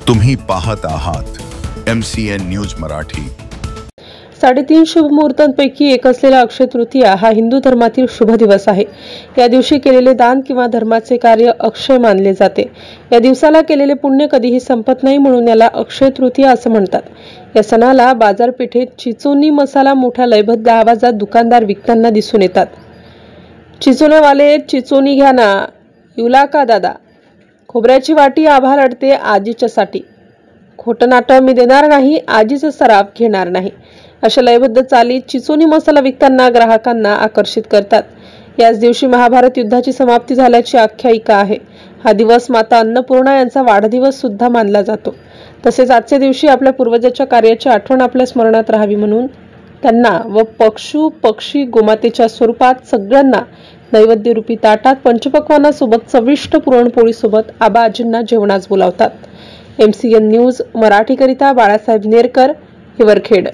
तुम्ही पाहत आहात MCN न्यूज मराठी। 3.5 शुभ मुहूर्तांपैकी एक असलेला अक्षय तृतीया हा हिंदू धर्मातील शुभ दिवस आहे। या दिवशी केलेले दान किंवा धर्माचे कार्य अक्षय मानले जाते। या दिवसाला केलेले पुण्य कधीही संपत नाही, म्हणून याला अक्षय तृतीया असं म्हणतात। या सणाला बाजारपेठेत चिचोनी मसाला मोठ्या लयबद्ध आवाजात दुकानदार विकताना दिसून येतात। चिचोनेवाले चिचोनी घ्या ना, येऊला का दादा, खोबऱ्याची वाटी आभार अडते आजीच्यासाठी, खोटं नाटं मी देणार नाही, आजीचा सराफ घेणार नाही, अशा लयबद्ध चालीत चिचोनी मसाला विकताना ग्राहकांना आकर्षित करतात। याच दिवशी महाभारत युद्धाची समाप्ती झाल्याची आख्यायिका आहे। हा दिवस माता अन्नपूर्णा यांचा वाढदिवस सुद्धा मानला जातो। तसेच आजच्या दिवशी आपल्या पूर्वजांच्या कार्याची आठवण आपल्या स्मरणात राहावी म्हणून त्यांना व पक्षी गोमातेच्या स्वरूपात सगळ्यांना नैवेद्य रूपी ताटात पंचपक्वान्नासोबत चविष्ट पुरणपोळी सोबत आबा आजींना जेवणास बोलावतात। MCN न्यूज मराठी करिता बाळासाहेब नेरकर, हिवरखेड।